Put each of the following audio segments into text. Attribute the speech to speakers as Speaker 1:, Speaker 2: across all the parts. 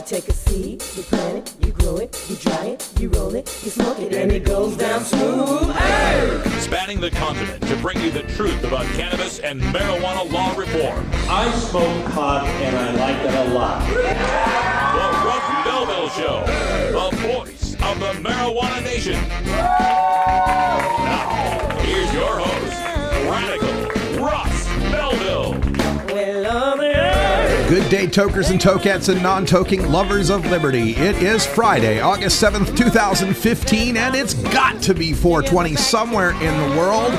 Speaker 1: You take a seed, you plant it, you grow it, you dry it, you roll it, you smoke it, and it goes down smooth. Hey!
Speaker 2: Spanning the continent to bring you the truth about cannabis and marijuana law reform.
Speaker 3: I smoke pot and I like it a lot.
Speaker 2: The Russ Belville Show, the voice of the marijuana nation. Now, here's your host, Radical Russ Belville.
Speaker 4: Good day, tokers and tokettes and non-toking lovers of liberty. It is Friday, August 7th, 2015, and it's got to be 420 somewhere in the world.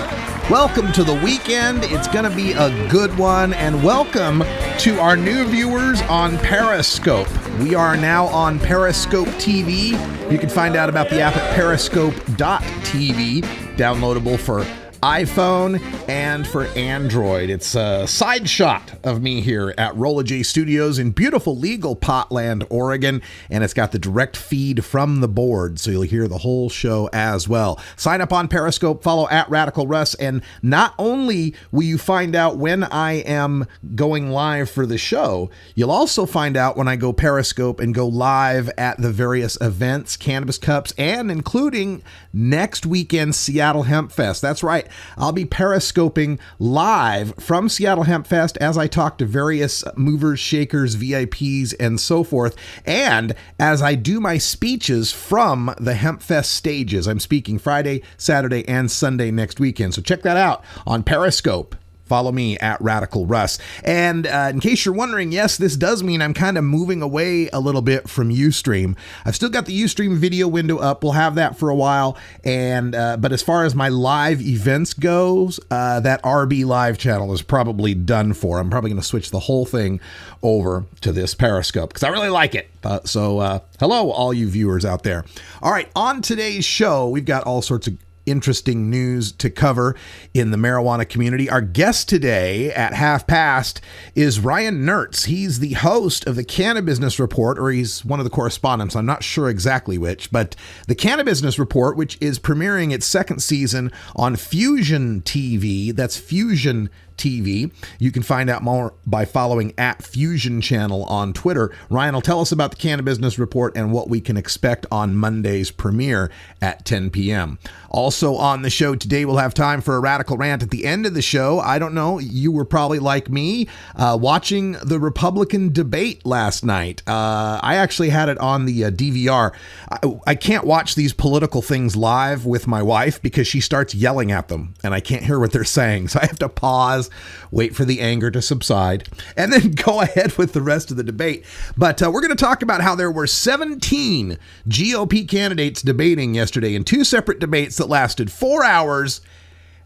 Speaker 4: Welcome to the weekend. It's going to be a good one, and welcome to our new viewers on Periscope. We are now on Periscope TV. You can find out about the app at periscope.tv, downloadable for iPhone and for Android. It's a side shot of me here at Rolla J Studios in beautiful legal Potland, Oregon, and it's got the direct feed from the board, so you'll hear the whole show as well. Sign up on Periscope, follow at Radical Russ, and not only will you find out when I am going live for the show, you'll also find out when I go Periscope and go live at the various events, Cannabis Cups, and including next weekend's Seattle Hemp Fest. That's right. I'll be periscoping live from Seattle Hemp Fest as I talk to various movers, shakers, VIPs, and so forth. And as I do my speeches from the Hemp Fest stages, I'm speaking Friday, Saturday, and Sunday next weekend. So check that out on Periscope. Follow me at Radical Russ. And in case you're wondering, yes, this does mean I'm kind of moving away a little bit from Ustream. I've still got the Ustream video window up. We'll have that for a while. And but as far as my live events goes, that RB Live channel is probably done for. I'm probably going to switch the whole thing over to this Periscope because I really like it. So hello, all you viewers out there. All right, on today's show, we've got all sorts of interesting news to cover in the marijuana community. Our guest today at 1/2 is Ryan Nerz. He's the host of the Cannabusiness Report, or he's one of the correspondents. I'm not sure exactly which, but the Cannabusiness Report, which is premiering its second season on Fusion TV. That's Fusion TV. You can find out more by following at Fusion Channel on Twitter. Ryan will tell us about the Cannabusiness Report and what we can expect on Monday's premiere at 10 p.m. Also on the show today, we'll have time for a radical rant at the end of the show. I don't know, you were probably like me, watching the Republican debate last night. I actually had it on the DVR. I can't watch these political things live with my wife because she starts yelling at them and I can't hear what they're saying. So I have to pause, wait for the anger to subside, and then go ahead with the rest of the debate. But we're going to talk about how there were 17 GOP candidates debating yesterday in two separate debates that lasted 4 hours,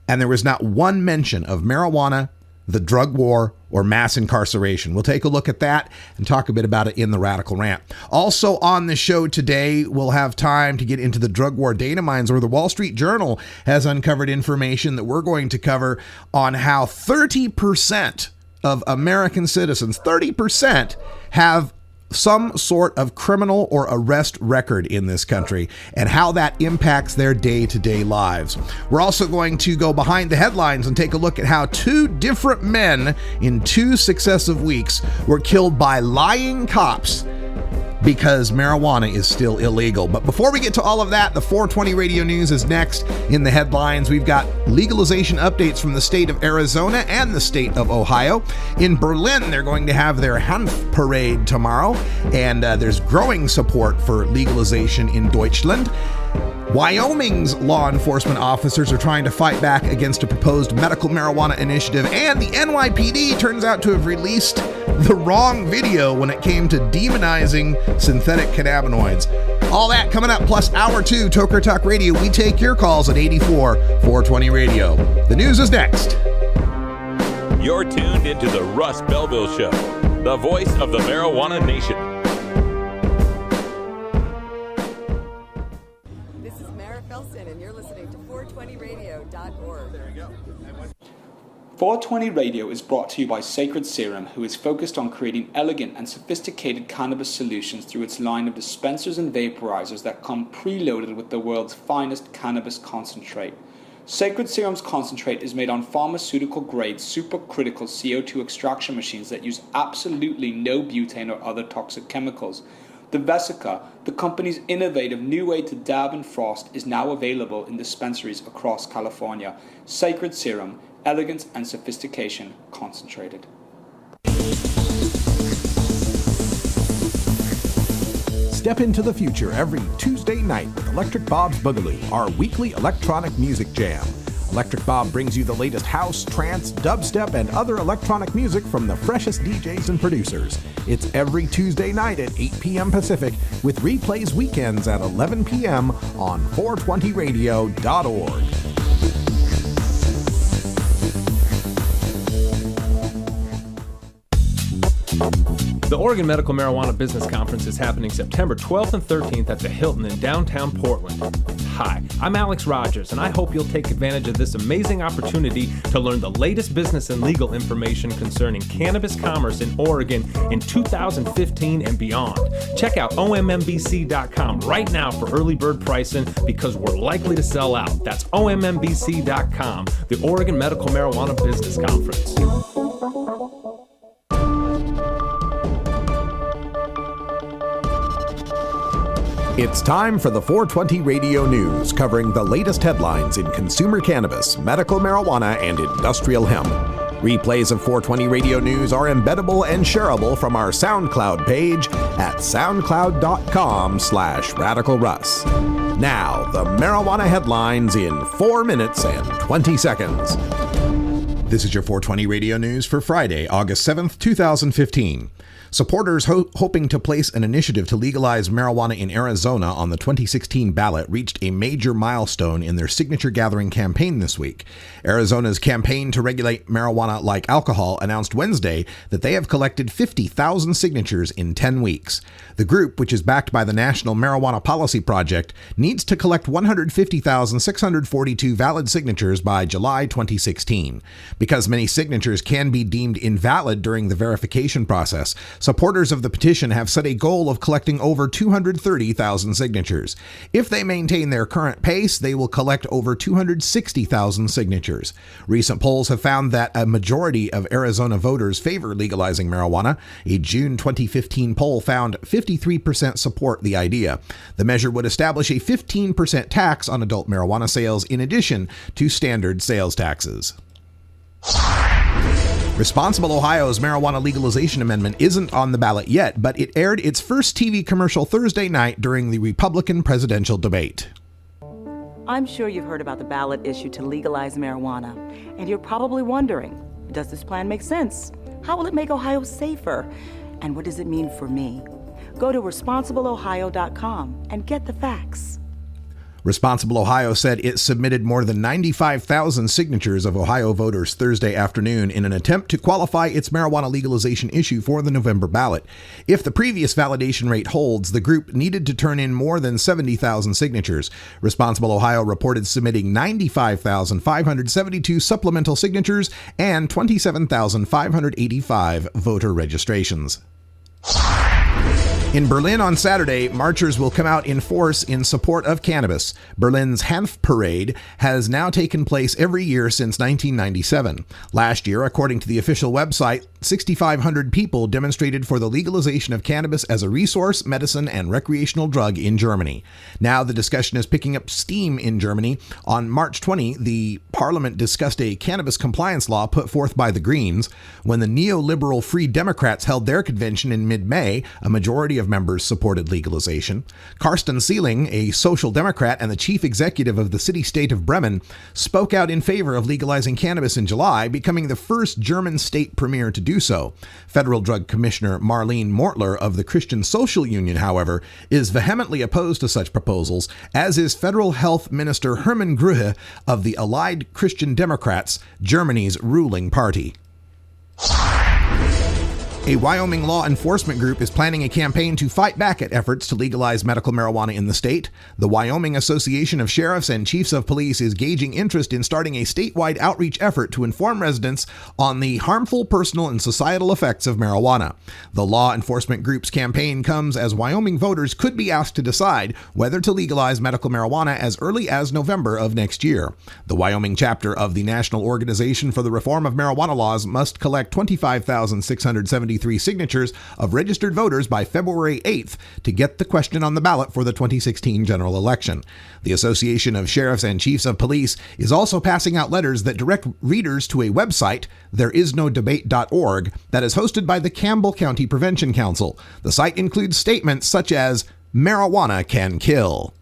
Speaker 4: and there was not one mention of marijuana, the drug war, or mass incarceration. We'll take a look at that and talk a bit about it in the Radical Rant. Also on the show today, we'll have time to get into the drug war data mines, where the Wall Street Journal has uncovered information that we're going to cover on how 30% of American citizens, 30%, have some sort of criminal or arrest record in this country and how that impacts their day-to-day lives. We're also going to go behind the headlines and take a look at how two different men in 2 successive weeks were killed by lying cops because marijuana is still illegal. But before we get to all of that, the 420 radio news is next. In the headlines, we've got legalization updates from the state of Arizona and the state of Ohio. In Berlin, they're going to have their Hanf parade tomorrow, and there's growing support for legalization in Deutschland. Wyoming's law enforcement officers are trying to fight back against a proposed medical marijuana initiative, and the NYPD turns out to have released the wrong video when it came to demonizing synthetic cannabinoids. All that coming up, plus hour 2, Toker Talk Radio. We take your calls at 84-420 Radio. The news is next.
Speaker 2: You're tuned into the Russ Belville Show, the voice of the marijuana nation.
Speaker 5: And you're listening to 420radio.org.
Speaker 6: There you go. 420 Radio is brought to you by Sacred Serum, who is focused on creating elegant and sophisticated cannabis solutions through its line of dispensers and vaporizers that come preloaded with the world's finest cannabis concentrate. Sacred Serum's concentrate is made on pharmaceutical-grade supercritical CO2 extraction machines that use absolutely no butane or other toxic chemicals. The Vesica, the company's innovative new way to dab and frost, is now available in dispensaries across California. Sacred Serum, elegance and sophistication concentrated.
Speaker 4: Step into the future every Tuesday night with Electric Bob's Boogaloo, our weekly electronic music jam. Electric Bob brings you the latest house, trance, dubstep, and other electronic music from the freshest DJs and producers. It's every Tuesday night at 8 p.m. Pacific, with replays weekends at 11 p.m. on 420radio.org.
Speaker 7: The Oregon Medical Marijuana Business Conference is happening September 12th and 13th at the Hilton in downtown Portland. Hi, I'm Alex Rogers, and I hope you'll take advantage of this amazing opportunity to learn the latest business and legal information concerning cannabis commerce in Oregon in 2015 and beyond. Check out OMMBC.com right now for early bird pricing because we're likely to sell out. That's OMMBC.com, the Oregon Medical Marijuana Business Conference.
Speaker 4: It's time for the 420 Radio News, covering the latest headlines in consumer cannabis, medical marijuana, and industrial hemp. Replays of 420 Radio News are embeddable and shareable from our SoundCloud page at soundcloud.com/RadicalRuss. Now, the marijuana headlines in 4 minutes and 20 seconds. This is your 420 Radio News for Friday, August 7th, 2015. Supporters hoping to place an initiative to legalize marijuana in Arizona on the 2016 ballot reached a major milestone in their signature gathering campaign this week. Arizona's campaign to regulate marijuana like alcohol announced Wednesday that they have collected 50,000 signatures in 10 weeks. The group, which is backed by the National Marijuana Policy Project, needs to collect 150,642 valid signatures by July 2016. Because many signatures can be deemed invalid during the verification process, supporters of the petition have set a goal of collecting over 230,000 signatures. If they maintain their current pace, they will collect over 260,000 signatures. Recent polls have found that a majority of Arizona voters favor legalizing marijuana. A June 2015 poll found 53% support the idea. The measure would establish a 15% tax on adult marijuana sales in addition to standard sales taxes. Responsible Ohio's marijuana legalization amendment isn't on the ballot yet, but it aired its first TV commercial Thursday night during the Republican presidential debate.
Speaker 8: I'm sure you've heard about the ballot issue to legalize marijuana, and you're probably wondering, does this plan make sense? How will it make Ohio safer? And what does it mean for me? Go to responsibleohio.com and get the facts.
Speaker 4: Responsible Ohio said it submitted more than 95,000 signatures of Ohio voters Thursday afternoon in an attempt to qualify its marijuana legalization issue for the November ballot. If the previous validation rate holds, the group needed to turn in more than 70,000 signatures. Responsible Ohio reported submitting 95,572 supplemental signatures and 27,585 voter registrations. In Berlin on Saturday, marchers will come out in force in support of cannabis. Berlin's Hanf Parade has now taken place every year since 1997. Last year, according to the official website, 6,500 people demonstrated for the legalization of cannabis as a resource, medicine, and recreational drug in Germany. Now the discussion is picking up steam in Germany. On March 20, the parliament discussed a cannabis compliance law put forth by the Greens. When the neoliberal Free Democrats held their convention in mid-May, a majority of members supported legalization. Carsten Seeling, a social democrat and the chief executive of the city-state of Bremen, spoke out in favor of legalizing cannabis in July, becoming the first German state premier to do so. Federal Drug Commissioner Marlene Mortler of the Christian Social Union, however, is vehemently opposed to such proposals, as is Federal Health Minister Hermann Grühe of the Allied Christian Democrats, Germany's ruling party. A Wyoming law enforcement group is planning a campaign to fight back at efforts to legalize medical marijuana in the state. The Wyoming Association of Sheriffs and Chiefs of Police is gauging interest in starting a statewide outreach effort to inform residents on the harmful personal and societal effects of marijuana. The law enforcement group's campaign comes as Wyoming voters could be asked to decide whether to legalize medical marijuana as early as November of next year. The Wyoming chapter of the National Organization for the Reform of Marijuana Laws must collect 25,676 133 signatures of registered voters by February 8th to get the question on the ballot for the 2016 general election. The Association of Sheriffs and Chiefs of Police is also passing out letters that direct readers to a website, thereisnodebate.org, that is hosted by the Campbell County Prevention Council. The site includes statements such as, "Marijuana can kill."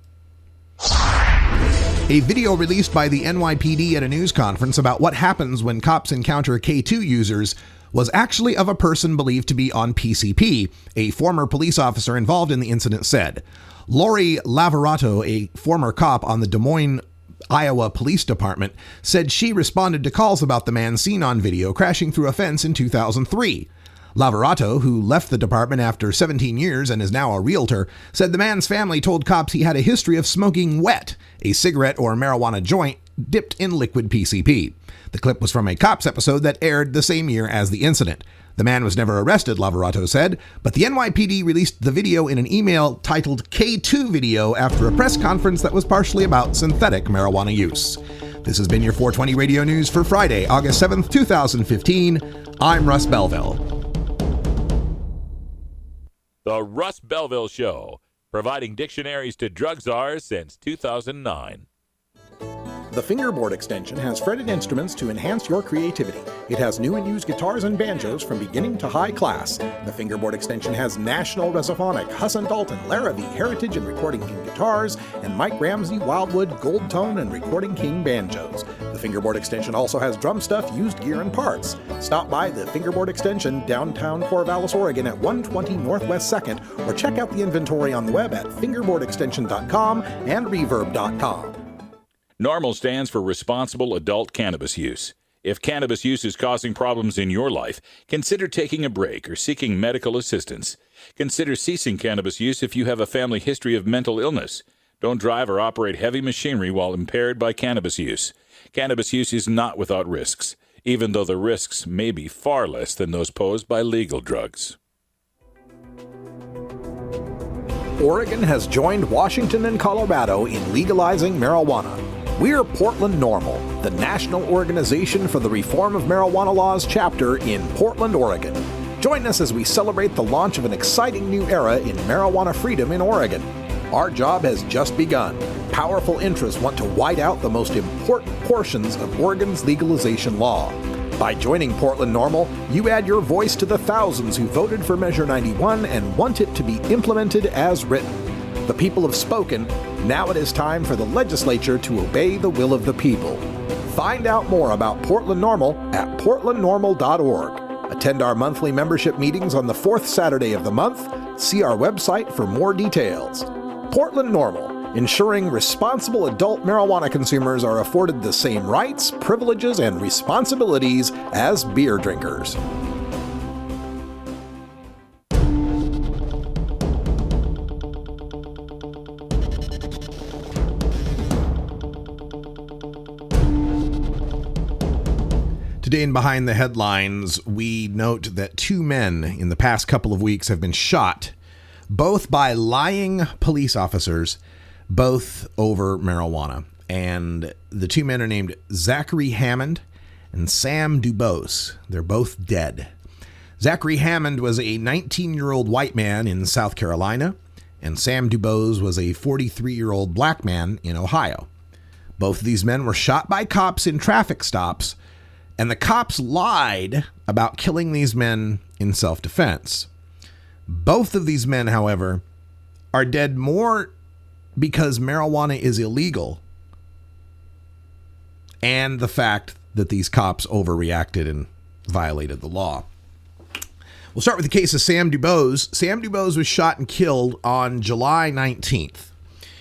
Speaker 4: A video released by the NYPD at a news conference about what happens when cops encounter K2 users was actually of a person believed to be on PCP, a former police officer involved in the incident said. Lori Lavorato, a former cop on the Des Moines, Iowa Police Department, said she responded to calls about the man seen on video crashing through a fence in 2003. Lavorato, who left the department after 17 years and is now a realtor, said the man's family told cops he had a history of smoking wet, a cigarette or marijuana joint dipped in liquid PCP. The clip was from a Cops episode that aired the same year as the incident. The man was never arrested, Lavorato said, but the NYPD released the video in an email titled K2 Video after a press conference that was partially about synthetic marijuana use. This has been your 420 Radio News for Friday, August 7th, 2015. I'm Russ Belville.
Speaker 2: The Russ Belville Show, providing dictionaries to drug czars since 2009.
Speaker 9: The fingerboard extension has fretted instruments to enhance your creativity. It has new and used guitars and banjos from beginning to high class. The fingerboard extension has National Resophonic, Husson Dalton, Larrabee, Heritage and Recording King guitars, and Mike Ramsey, Wildwood, Gold Tone, and Recording King banjos. The fingerboard extension also has drum stuff, used gear, and parts. Stop by the Fingerboard Extension, downtown Corvallis, Oregon at 120 Northwest 2nd, or check out the inventory on the web at fingerboardextension.com and reverb.com.
Speaker 2: NORMAL stands for Responsible Adult Cannabis Use. If cannabis use is causing problems in your life, consider taking a break or seeking medical assistance. Consider ceasing cannabis use if you have a family history of mental illness. Don't drive or operate heavy machinery while impaired by cannabis use. Cannabis use is not without risks, even though the risks may be far less than those posed by legal drugs.
Speaker 9: Oregon has joined Washington and Colorado in legalizing marijuana. We're Portland NORML, the national organization for the reform of marijuana laws chapter in Portland, Oregon. Join us as we celebrate the launch of an exciting new era in marijuana freedom in Oregon. Our job has just begun. Powerful interests want to white out the most important portions of Oregon's legalization law. By joining Portland NORML, you add your voice to the thousands who voted for Measure 91 and want it to be implemented as written. The people have spoken. Now it is time for the legislature to obey the will of the people. Find out more about Portland NORML at portlandnormal.org. Attend our monthly membership meetings on the fourth Saturday of the month. See our website for more details. Portland NORML, ensuring responsible adult marijuana consumers are afforded the same rights, privileges, and responsibilities as beer drinkers.
Speaker 4: Today in Behind the Headlines, we note that two men in the past couple of weeks have been shot, both by lying police officers, both over marijuana. And the two men are named Zachary Hammond and Sam Dubose. They're both dead. Zachary Hammond was a 19-year-old white man in South Carolina, and Sam Dubose was a 43-year-old black man in Ohio. Both of these men were shot by cops in traffic stops, and the cops lied about killing these men in self-defense. Both of these men, however, are dead more because marijuana is illegal and the fact that these cops overreacted and violated the law. We'll start with the case of Sam Dubose. Sam Dubose was shot and killed on July 19th.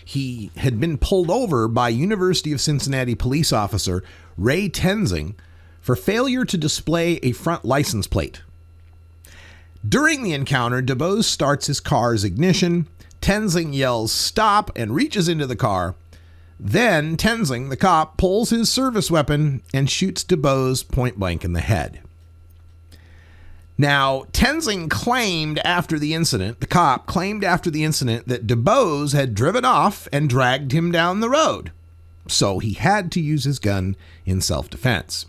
Speaker 4: He had been pulled over by University of Cincinnati police officer Ray Tenzing for failure to display a front license plate. During the encounter, Dubose starts his car's ignition. Tenzing yells stop and reaches into the car. Then Tenzing, the cop, pulls his service weapon and shoots Dubose point blank in the head. Now, Tenzing claimed after the incident, the cop claimed after the incident that Dubose had driven off and dragged him down the road. So he had to use his gun in self-defense.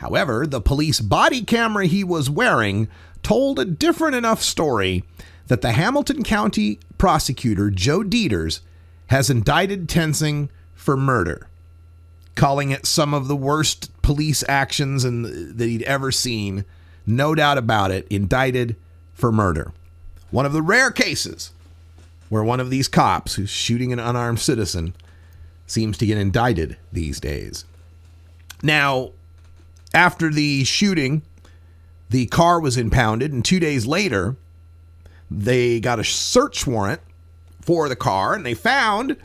Speaker 4: However, the police body camera he was wearing told a different enough story that the Hamilton County prosecutor, Joe Dieters, has indicted Tenzing for murder, calling it some of the worst police actions that he'd ever seen. No doubt about it, indicted for murder. One of the rare cases where one of these cops who's shooting an unarmed citizen seems to get indicted these days. Now, after the shooting, the car was impounded, and 2 days later, they got a search warrant for the car, and they found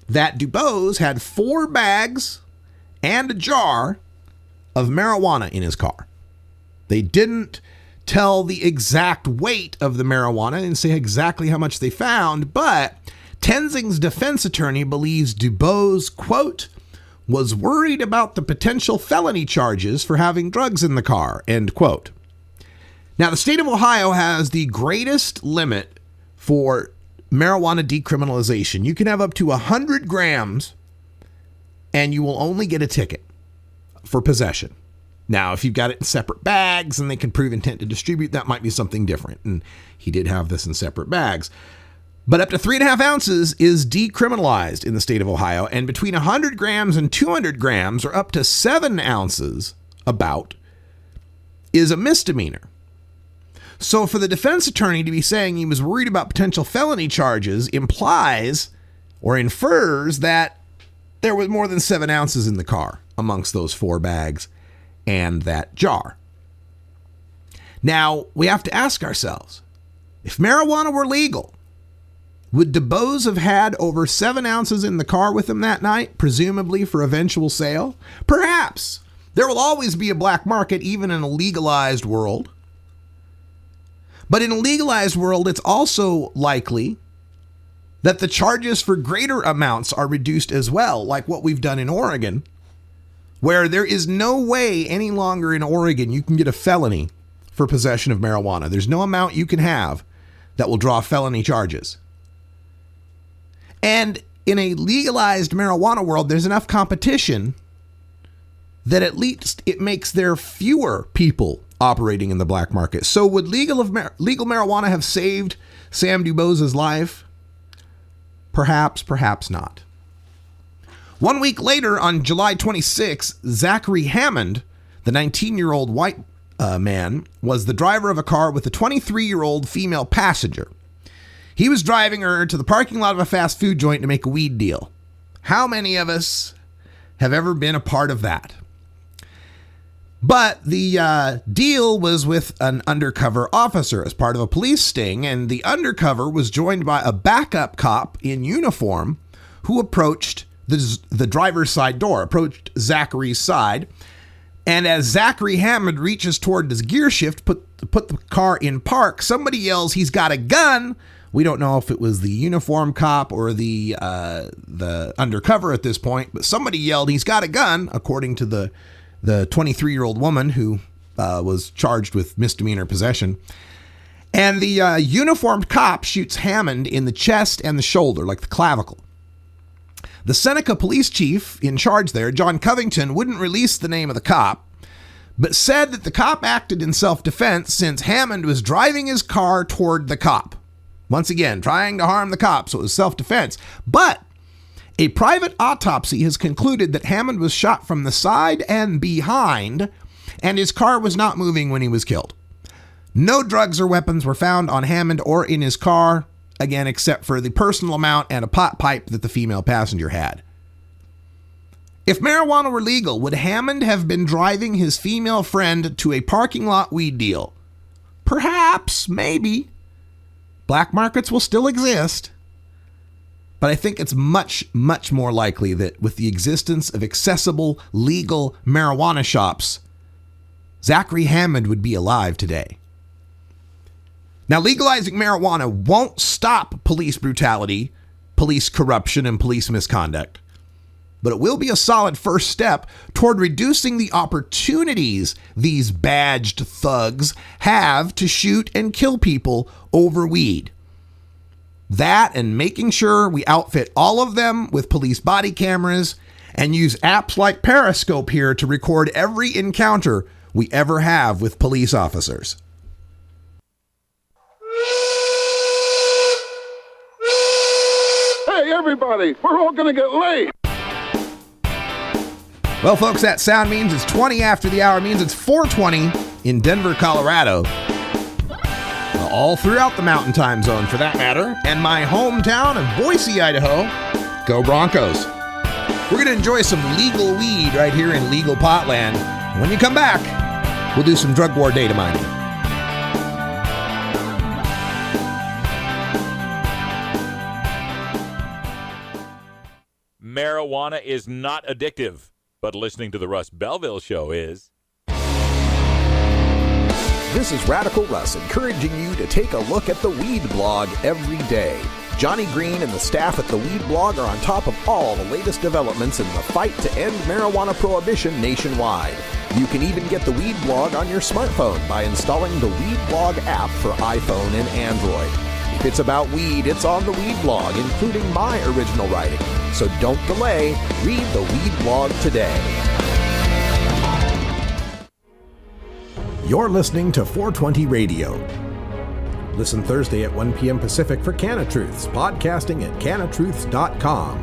Speaker 4: that Dubose had 4 bags and a jar of marijuana in his car. They didn't tell the exact weight of the marijuana and say exactly how much they found, but Tenzing's defense attorney believes Dubose, quote, was worried about the potential felony charges for having drugs in the car, end quote. Now, the state of Ohio has the greatest limit for marijuana decriminalization. You can have up to 100 grams and you will only get a ticket for possession. Now, if you've got it in separate bags and they can prove intent to distribute, that might be something different. And he did have this in separate bags. But up to 3.5 ounces is decriminalized in the state of Ohio. And between 100 grams and 200 grams, or up to 7 ounces, is a misdemeanor. So for the defense attorney to be saying he was worried about potential felony charges implies or infers that there was more than 7 ounces in the car amongst those 4 bags and that jar. Now, we have to ask ourselves, if marijuana were legal, would Dubose have had over 7 ounces in the car with him that night, presumably for eventual sale? Perhaps. There will always be a black market, even in a legalized world. But in a legalized world, it's also likely that the charges for greater amounts are reduced as well, like what we've done in Oregon, where there is no way any longer in Oregon you can get a felony for possession of marijuana. There's no amount you can have that will draw felony charges. And in a legalized marijuana world, there's enough competition that at least it makes there fewer people operating in the black market. So would legal marijuana have saved Sam Dubose's life? Perhaps, perhaps not. 1 week later, on July 26, Zachary Hammond, the 19-year-old white man, was the driver of a car with a 23-year-old female passenger. He was driving her to the parking lot of a fast food joint to make a weed deal. How many of us have ever been a part of that? But the deal was with an undercover officer as part of a police sting, and the undercover was joined by a backup cop in uniform who approached the driver's side door, approached Zachary's side. And as Zachary Hammond reaches toward his gear shift, put the car in park, somebody yells, "He's got a gun!" We don't know if it was the uniform cop or the undercover at this point, but somebody yelled, "He's got a gun," according to the 23-year-old woman who was charged with misdemeanor possession. And the uniformed cop shoots Hammond in the chest and the shoulder, like the clavicle. The Seneca police chief in charge there, John Covington, wouldn't release the name of the cop, but said that the cop acted in self-defense since Hammond was driving his car toward the cop. Once again, trying to harm the cop, so it was self-defense. But a private autopsy has concluded that Hammond was shot from the side and behind, and his car was not moving when he was killed. No drugs or weapons were found on Hammond or in his car, again, except for the personal amount and a pot pipe that the female passenger had. If marijuana were legal, would Hammond have been driving his female friend to a parking lot weed deal? Perhaps, maybe. Black markets will still exist. But I think it's much, much more likely that with the existence of accessible, legal marijuana shops, Zachary Hammond would be alive today. Now, legalizing marijuana won't stop police brutality, police corruption, and police misconduct, but it will be a solid first step toward reducing the opportunities these badged thugs have to shoot and kill people over weed. That and making sure we outfit all of them with police body cameras and use apps like Periscope here to record every encounter we ever have with police officers.
Speaker 10: Hey, everybody, we're all going to get late.
Speaker 4: Well, folks, that sound means it's 20 after the hour, means it's 4:20 in Denver, Colorado. Well, all throughout the Mountain Time Zone, for that matter, and my hometown of Boise, Idaho. Go Broncos. We're going to enjoy some legal weed right here in legal Potland. And when you come back, we'll do some drug war data mining.
Speaker 2: Marijuana is not addictive, but listening to the Russ Belville Show is.
Speaker 9: This is Radical Russ encouraging you to take a look at the Weed Blog every day. Johnny Green and the staff at the Weed Blog are on top of all the latest developments in the fight to end marijuana prohibition nationwide. You can even get the Weed Blog on your smartphone by installing the Weed Blog app for iPhone and Android. If it's about weed, it's on the Weed Blog, including my original writing. So don't delay. Read the Weed Blog today. You're listening to 420 Radio. Listen Thursday at 1 p.m. Pacific for Cannatruths, podcasting at cannatruths.com.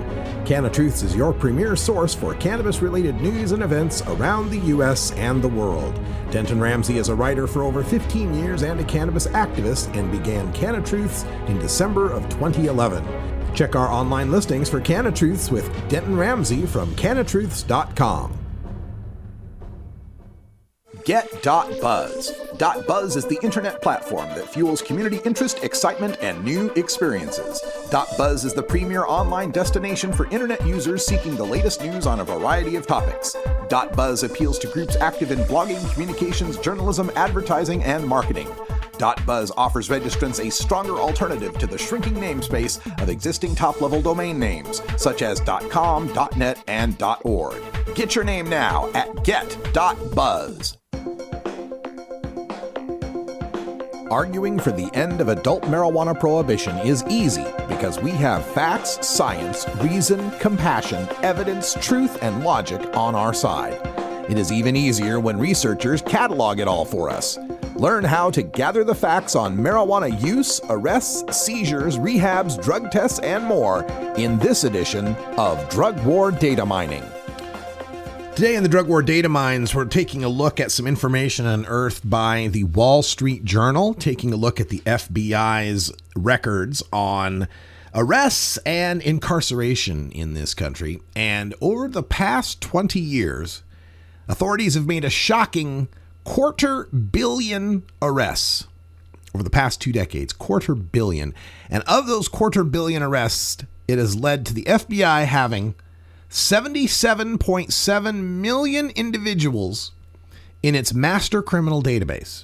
Speaker 9: Cannatruths is your premier source for cannabis-related news and events around the U.S. and the world. Denton Ramsey is a writer for over 15 years and a cannabis activist and began Cannatruths in December of 2011. Check our online listings for Cannatruths with Denton Ramsey from cannatruths.com. Get.Buzz. .Buzz is the internet platform that fuels community interest, excitement, and new experiences. .Buzz is the premier online destination for internet users seeking the latest news on a variety of topics. .Buzz appeals to groups active in blogging, communications, journalism, advertising, and marketing. .Buzz offers registrants a stronger alternative to the shrinking namespace of existing top-level domain names, such as .com, .net, and .org. Get your name now at get.buzz. Arguing for the end of adult marijuana prohibition is easy because we have facts, science, reason, compassion, evidence, truth, and logic on our side. It is even easier when researchers catalog it all for us. Learn how to gather the facts on marijuana use, arrests, seizures, rehabs, drug tests, and more in this edition of Drug War Data Mining.
Speaker 4: Today in the Drug War Data Mines, we're taking a look at some information unearthed by the Wall Street Journal, taking a look at the FBI's records on arrests and incarceration in this country. And over the past 20 years, authorities have made a shocking 250 million arrests. Over the past 2 decades, 250 million. And of those 250 million arrests, it has led to the FBI having 77.7 million individuals in its master criminal database.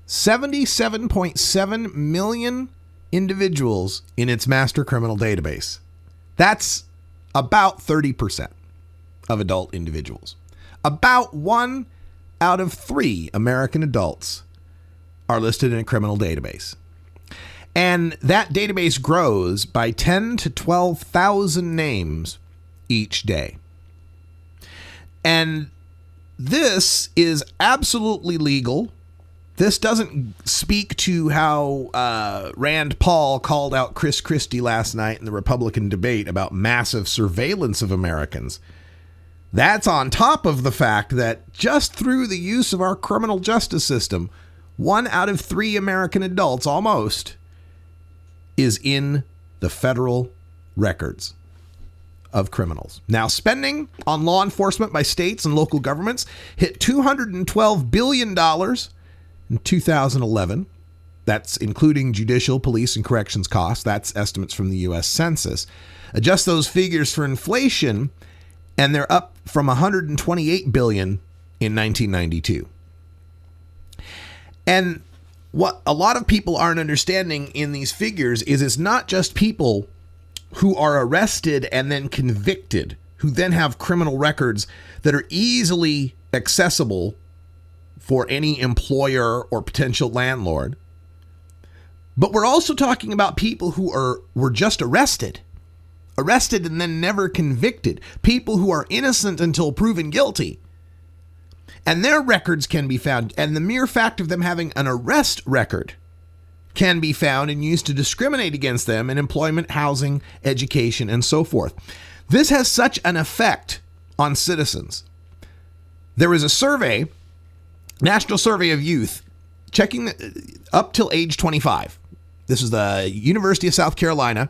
Speaker 4: 77.7 million individuals in its master criminal database. That's about 30% of adult individuals. About 1 out of 3 American adults are listed in a criminal database. And that database grows by 10 to 12,000 names each day. And this is absolutely legal. This doesn't speak to how Rand Paul called out Chris Christie last night in the Republican debate about massive surveillance of Americans. That's on top of the fact that just through the use of our criminal justice system, 1 out of 3 American adults almost is in the federal records of criminals. Now, spending on law enforcement by states and local governments hit $212 billion in 2011. That's including judicial, police, and corrections costs. That's estimates from the U.S. Census. Adjust those figures for inflation, and they're up from $128 billion in 1992. And what a lot of people aren't understanding in these figures is it's not just people who are arrested and then convicted, who then have criminal records that are easily accessible for any employer or potential landlord. But we're also talking about people who were just arrested arrested and then never convicted, people who are innocent until proven guilty. And their records can be found, and the mere fact of them having an arrest record can be found and used to discriminate against them in employment, housing, education, and so forth. This has such an effect on citizens. There was a survey, National Survey of Youth, checking up till age 25. This is the University of South Carolina.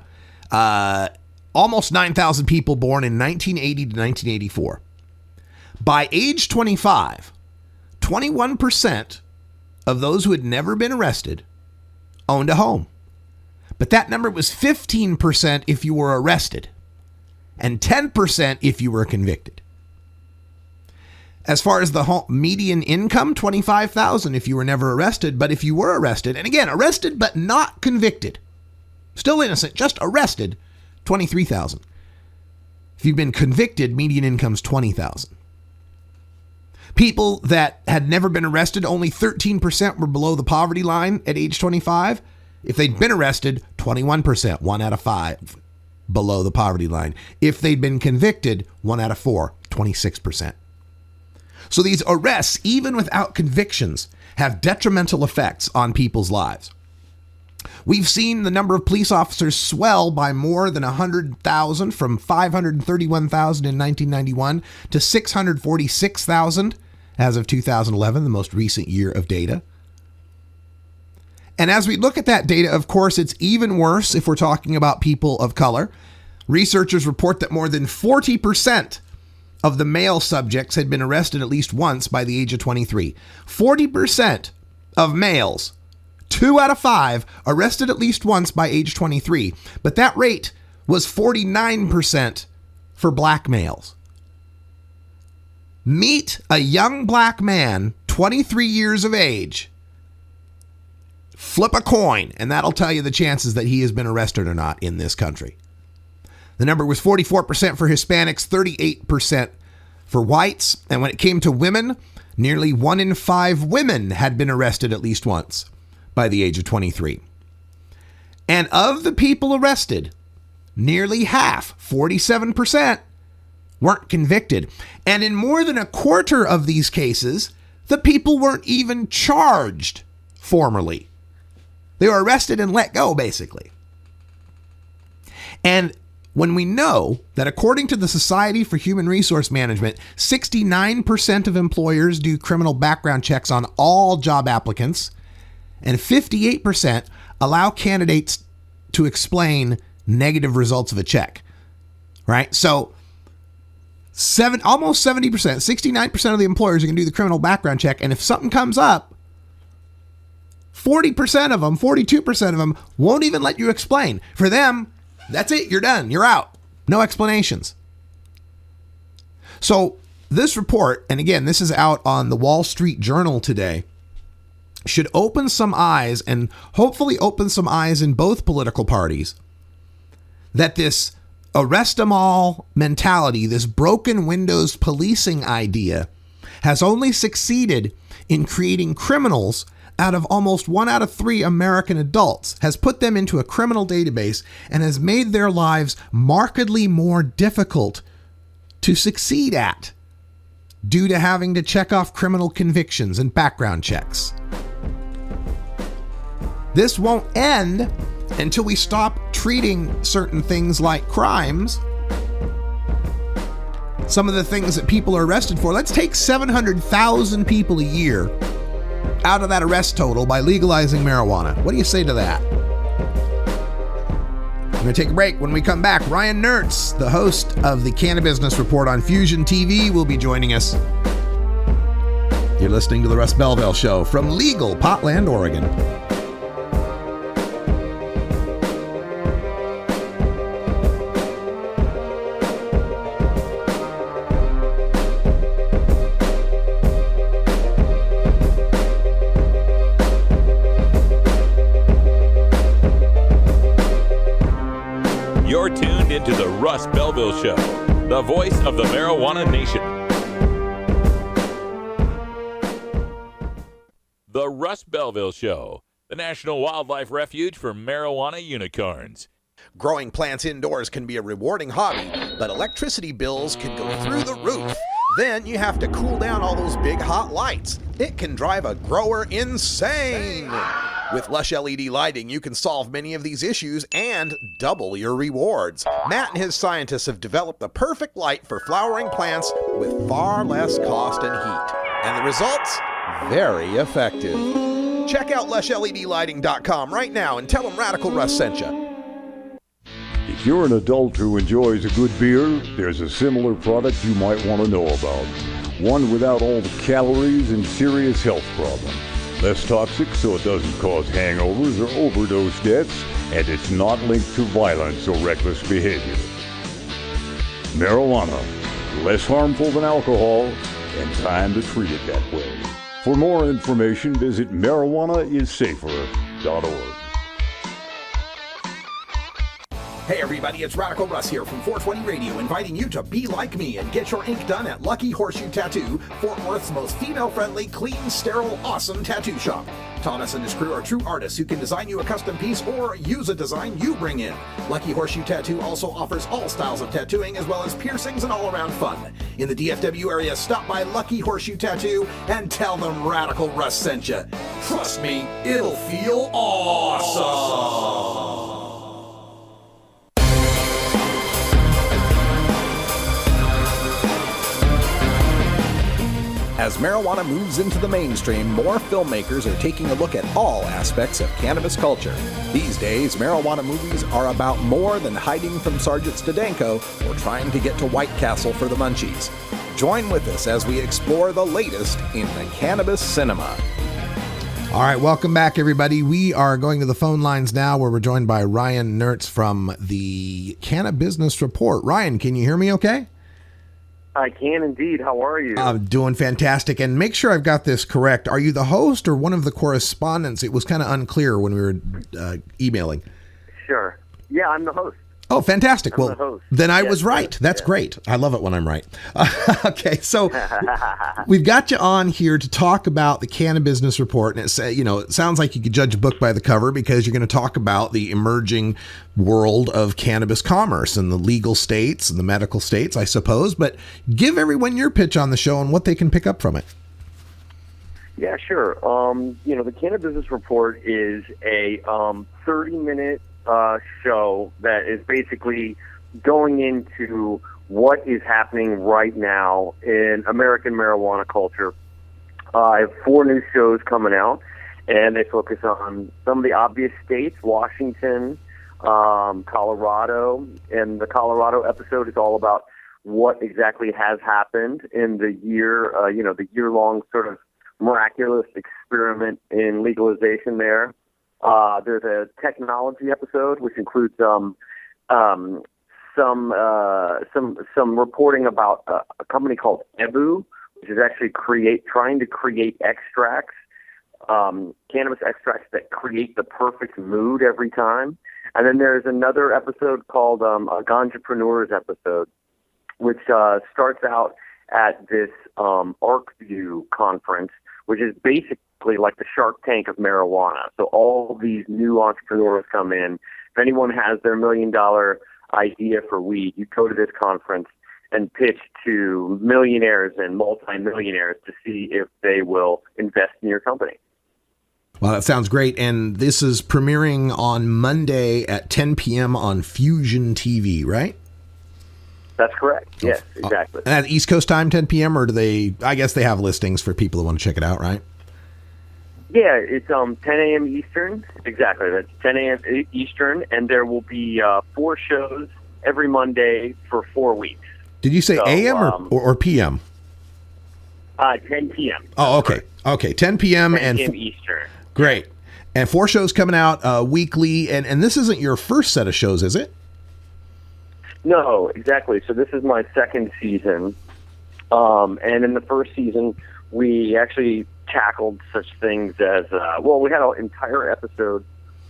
Speaker 4: Almost 9,000 people born in 1980 to 1984. By age 25, 21% of those who had never been arrested owned a home. But that number was 15% if you were arrested and 10% if you were convicted. As far as the median income, $25,000 if you were never arrested, but if you were arrested, and again, arrested but not convicted, still innocent, just arrested, $23,000. If you've been convicted, median income's $20,000. People that had never been arrested, only 13% were below the poverty line at age 25. If they'd been arrested, 21%, 1 out of 5, below the poverty line. If they'd been convicted, 1 out of 4, 26%. So these arrests, even without convictions, have detrimental effects on people's lives. We've seen the number of police officers swell by more than 100,000, from 531,000 in 1991 to 646,000 as of 2011, the most recent year of data. And as we look at that data, of course, it's even worse if we're talking about people of color. Researchers report that more than 40% of the male subjects had been arrested at least once by the age of 23. 40% of males, 2 out of 5, arrested at least once by age 23. But that rate was 49% for black males. Meet a young black man, 23 years of age, flip a coin, and that'll tell you the chances that he has been arrested or not in this country. The number was 44% for Hispanics, 38% for whites. And when it came to women, nearly 1 in 5 women had been arrested at least once by the age of 23. And of the people arrested, nearly half, 47%, weren't convicted. And in more than a quarter of these cases, the people weren't even charged formally. They were arrested and let go, basically. And when we know that according to the Society for Human Resource Management, 69% of employers do criminal background checks on all job applicants, and 58% allow candidates to explain negative results of a check, right? So almost 70%, 69% of the employers are going to do the criminal background check, and if something comes up, 40% of them, 42% of them won't even let you explain. For them, that's it. You're done. You're out. No explanations. So this report, and again, this is out on the Wall Street Journal today, should open some eyes, and hopefully open some eyes in both political parties, that this arrest 'em all mentality, this broken windows policing idea, has only succeeded in creating criminals out of almost 1 out of 3 American adults, has put them into a criminal database, and has made their lives markedly more difficult to succeed at due to having to check off criminal convictions and background checks. This won't end until we stop treating certain things like crimes. Some of the things that people are arrested for. Let's take 700,000 people a year out of that arrest total by legalizing marijuana. What do you say to that? I'm going to take a break. When we come back, Ryan Nerz, the host of the Cannabusiness Report on Fusion TV, will be joining us. You're listening to the Russ Belville Show from legal Potland, Oregon.
Speaker 2: You're tuned into the Russ Belville Show, the voice of the marijuana nation. The Russ Belville Show, the National Wildlife Refuge for marijuana unicorns.
Speaker 4: Growing plants indoors can be a rewarding hobby, but electricity bills can go through the roof. Then you have to cool down all those big hot lights. It can drive a grower insane. With Lush LED lighting, you can solve many of these issues and double your rewards. Matt and his scientists have developed the perfect light for flowering plants with far less cost and heat. And the results? Very effective. Check out LushLEDlighting.com right now and tell them Radical Russ sent you.
Speaker 11: If you're an adult who enjoys a good beer, there's a similar product you might want to know about. One without all the calories and serious health problems. Less toxic so it doesn't cause hangovers or overdose deaths, and it's not linked to violence or reckless behavior. Marijuana. Less harmful than alcohol, and time to treat it that way. For more information, visit marijuanaissafer.org.
Speaker 4: Hey everybody, it's Radical Russ here from 420 Radio, inviting you to be like me and get your ink done at Lucky Horseshoe Tattoo, Fort Worth's most female-friendly, clean, sterile, awesome tattoo shop. Thomas and his crew are true artists who can design you a custom piece or use a design you bring in. Lucky Horseshoe Tattoo also offers all styles of tattooing as well as piercings and all-around fun. In the DFW area, stop by Lucky Horseshoe Tattoo and tell them Radical Russ sent you. Trust me, it'll feel awesome.
Speaker 9: As marijuana moves into the mainstream, more filmmakers are taking a look at all aspects of cannabis culture. These days, marijuana movies are about more than hiding from Sergeant Stadenko or trying to get to White Castle for the munchies. Join with us as we explore the latest in the cannabis cinema.
Speaker 4: All right, welcome back, everybody. We are going to the phone lines now where we're joined by Ryan Nerz from the Cannabusiness Report. Ryan, can you hear me okay?
Speaker 12: I can indeed. How are you?
Speaker 4: I'm doing fantastic. And make sure I've got this correct. Are you the host or one of the correspondents? It was kind of unclear when we were emailing.
Speaker 12: Sure. Yeah, I'm the host.
Speaker 4: Oh, fantastic.
Speaker 12: I'm the host.
Speaker 4: Then I was right. That's great. I love it when I'm right. Okay, so we've got you on here to talk about the Cannabusiness Report. And it sounds like you could judge a book by the cover because you're going to talk about the emerging world of cannabis commerce and the legal states and the medical states, I suppose. But give everyone your pitch on the show and what they can pick up from it.
Speaker 12: Yeah, sure. The Cannabusiness Report is a 30-minute show that is basically going into what is happening right now in American marijuana culture. I have 4 new shows coming out, and they focus on some of the obvious states, Washington, Colorado, and the Colorado episode is all about what exactly has happened in the year, the year-long sort of miraculous experiment in legalization there. There's a technology episode which includes some reporting about a company called Ebu, which is actually trying to create extracts, cannabis extracts that create the perfect mood every time. And then there's another episode called a Ganjapreneurs episode, which starts out at this ArcView conference, which is basically like the Shark Tank of marijuana. So all these new entrepreneurs come in. If anyone has their $1 million idea for weed, you go to this conference and pitch to millionaires and multimillionaires to see if they will invest in your company.
Speaker 4: Well, that sounds great. And this is premiering on Monday at 10 p.m. on Fusion TV, right?
Speaker 12: That's correct. Yes, exactly.
Speaker 4: And at East Coast time, 10 p.m., or do they, I guess they have listings for people who want to check it out, right?
Speaker 12: Yeah, it's 10 a.m. Eastern. Exactly. That's 10 a.m. Eastern, and there will be 4 shows every Monday for 4 weeks.
Speaker 4: Did you say a.m. or p.m.?
Speaker 12: 10 p.m.
Speaker 4: Oh, okay. Okay, 10 p.m.
Speaker 12: 10 p.m. Eastern.
Speaker 4: Great. And 4 shows coming out weekly, and this isn't your first set of shows, is it?
Speaker 12: No, exactly. So this is my second season, and in the first season, we actually tackled such things as, we had an entire episode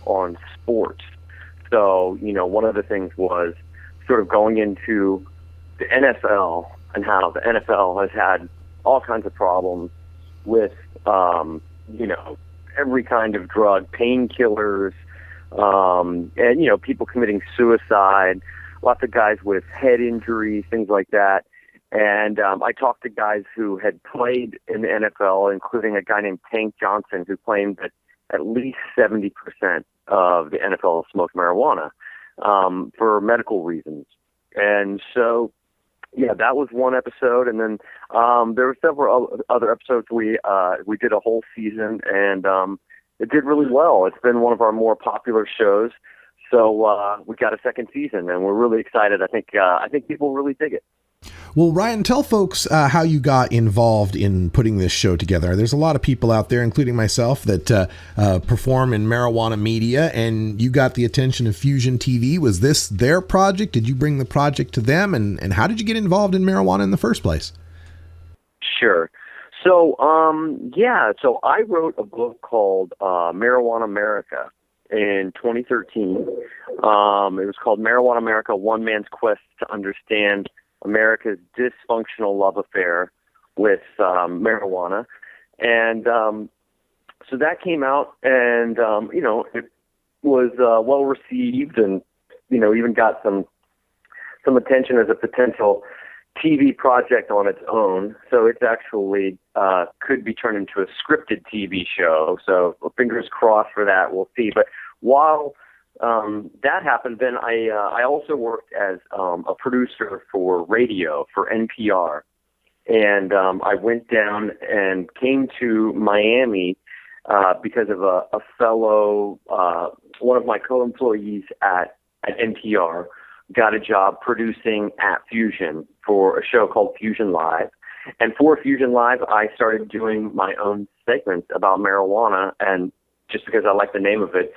Speaker 12: on sports. So, one of the things was sort of going into the NFL and how the NFL has had all kinds of problems with, every kind of drug, painkillers, and, people committing suicide, lots of guys with head injuries, things like that. And I talked to guys who had played in the NFL, including a guy named Tank Johnson, who claimed that at least 70% of the NFL smoked marijuana for medical reasons. And so, yeah, that was one episode. And then there were several other episodes. We did a whole season, and it did really well. It's been one of our more popular shows. So we got a second season, and we're really excited. I think people really dig it.
Speaker 4: Well, Ryan, tell folks how you got involved in putting this show together. There's a lot of people out there, including myself, that perform in marijuana media, and you got the attention of Fusion TV. Was this their project? Did you bring the project to them? And how did you get involved in marijuana in the first place?
Speaker 12: Sure. So, so I wrote a book called Marijuana America in 2013. It was called Marijuana America, One Man's Quest to Understand America's Dysfunctional Love Affair with Marijuana. And so that came out, and, it was well received, and, even got some attention as a potential TV project on its own. So it's actually could be turned into a scripted TV show. So fingers crossed for that. We'll see. But while that happened, then I also worked as a producer for radio for NPR. And I went down and came to Miami because of a fellow, one of my co-employees at NPR got a job producing at Fusion for a show called Fusion Live. And for Fusion Live, I started doing my own segments about marijuana. And just because I like the name of it,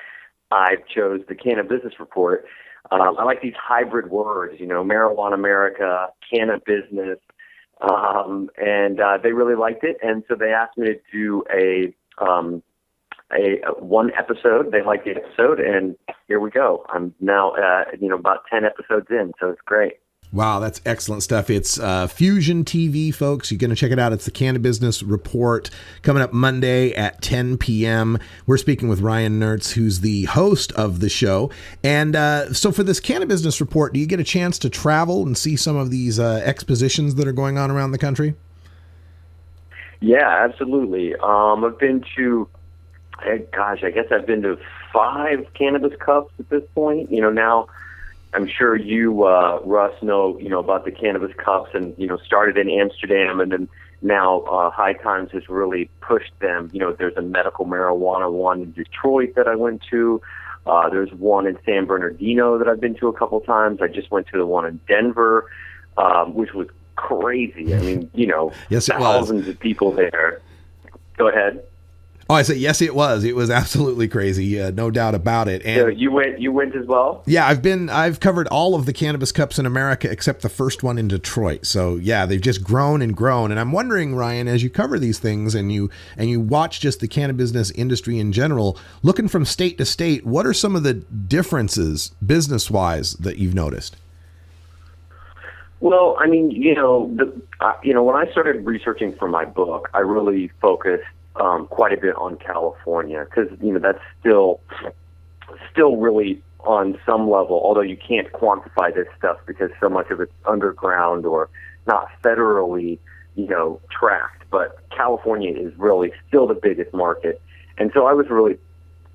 Speaker 12: I chose the Cannabusiness Report. I like these hybrid words, Marijuana America, Cannabusiness, and they really liked it. And so they asked me to do a one episode. They liked the episode, and here we go. I'm now, about 10 episodes in, so it's great.
Speaker 4: Wow, that's excellent stuff. It's Fusion TV, folks. You're going to check it out. It's the Cannabusiness Report coming up Monday at 10 p.m. We're speaking with Ryan Nerz, who's the host of the show. And so for this Cannabusiness Report, do you get a chance to travel and see some of these expositions that are going on around the country?
Speaker 12: Yeah, absolutely. I've been to, I guess I've been to 5 Cannabis Cups at this point. Now I'm sure you, Russ, know about the Cannabis Cups, and started in Amsterdam, and then now High Times has really pushed them. There's a medical marijuana one in Detroit that I went to. There's one in San Bernardino that I've been to a couple times. I just went to the one in Denver, which was crazy. I mean,
Speaker 4: yes, it
Speaker 12: thousands
Speaker 4: was.
Speaker 12: Of people there. Go ahead.
Speaker 4: Oh, I said, yes, it was. It was absolutely crazy. No doubt about it. And
Speaker 12: so you went as well?
Speaker 4: Yeah, I've covered all of the Cannabis Cups in America except the first one in Detroit. So yeah, they've just grown and grown. And I'm wondering, Ryan, as you cover these things and you watch just the cannabis industry in general, looking from state to state, what are some of the differences business-wise that you've noticed?
Speaker 12: Well, I mean, when I started researching for my book, I really focused quite a bit on California, because that's still really on some level, although you can't quantify this stuff because so much of it's underground or not federally tracked. But California is really still the biggest market, and so I was really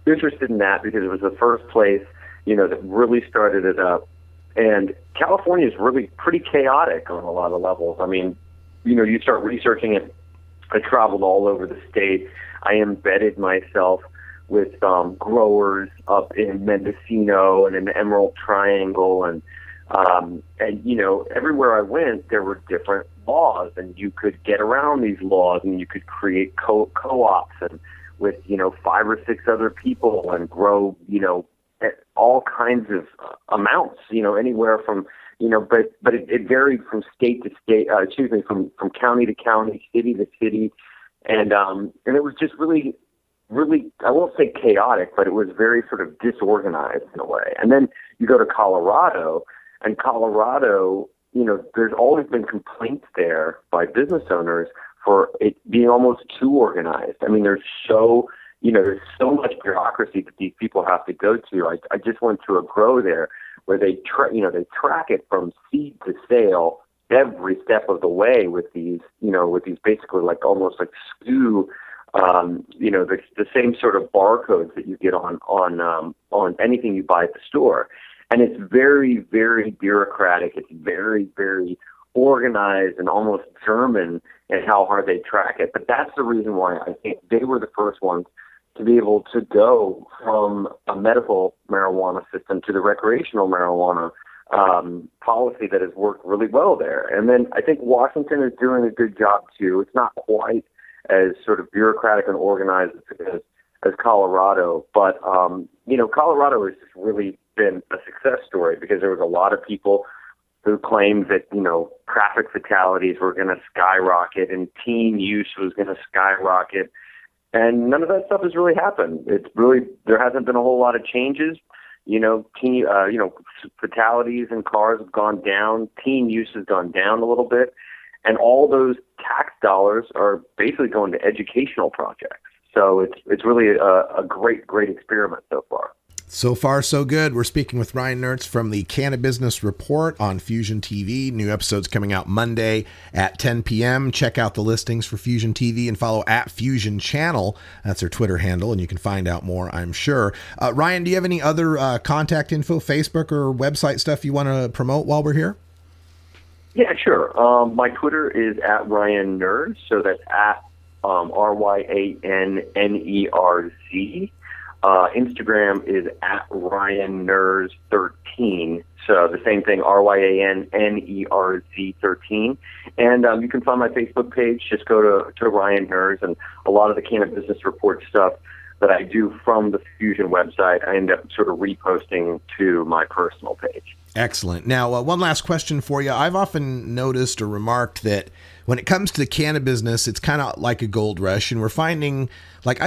Speaker 12: interested in that because it was the first place that really started it up. And California is really pretty chaotic on a lot of levels. I mean, you start researching it. I traveled all over the state. I embedded myself with growers up in Mendocino and in the Emerald Triangle, and everywhere I went, there were different laws, and you could get around these laws, and you could create co-ops and with 5 or 6 other people and grow all kinds of amounts, anywhere from but it varied from state to state, from county to county, city to city. And it was just really, really, I won't say chaotic, but it was very sort of disorganized in a way. And then you go to Colorado, and Colorado, there's always been complaints there by business owners for it being almost too organized. I mean, there's so there's so much bureaucracy that these people have to go to. I just went to a grow there where they track it from seed to sale every step of the way with these basically like almost like SKU, the same sort of barcodes that you get on anything you buy at the store. And it's very, very bureaucratic. It's very, very organized and almost German in how hard they track it. But that's the reason why I think they were the first ones to be able to go from a medical marijuana system to the recreational marijuana policy that has worked really well there. And then I think Washington is doing a good job too. It's not quite as sort of bureaucratic and organized as Colorado, but Colorado has just really been a success story because there was a lot of people who claimed that traffic fatalities were going to skyrocket and teen use was going to skyrocket, and none of that stuff has really happened. There hasn't been a whole lot of changes. Fatalities in cars have gone down. Teen use has gone down a little bit. And all those tax dollars are basically going to educational projects. So it's really a great experiment so far.
Speaker 4: So far, so good. We're speaking with Ryan Nerz from the Cannabusiness Report on Fusion TV. New episodes coming out Monday at 10 p.m. Check out the listings for Fusion TV and follow @Fusion Channel. That's their Twitter handle, and you can find out more, I'm sure. Ryan, do you have any other contact info, Facebook or website stuff you want to promote while we're here?
Speaker 12: Yeah, sure. My Twitter is @RyanNerz, so that's RyanNerz. Instagram is @RyanNerz13. So the same thing, RyanNerz13. And you can find my Facebook page. Just go to Ryan Nerz, and a lot of the Cannabusiness Report stuff that I do from the Fusion website, I end up sort of reposting to my personal page.
Speaker 4: Excellent. Now, one last question for you. I've often noticed or remarked that when it comes to Cannabusiness, it's kind of like a gold rush, and I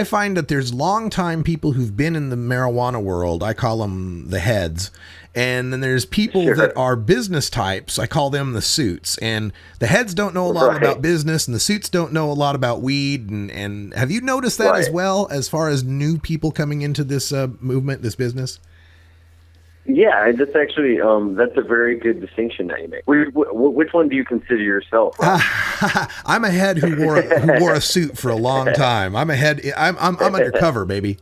Speaker 4: find that there's long-time people who've been in the marijuana world. I call them the heads. And then there's people that are business types. I call them the suits. And the heads don't know a lot about business, and the suits don't know a lot about weed. And have you noticed that as well, as far as new people coming into this movement, this business?
Speaker 12: Yeah, that's actually that's a very good distinction that you make. Which one do you consider yourself?
Speaker 4: I'm a head who wore a suit for a long time. I'm a head. I'm undercover, baby.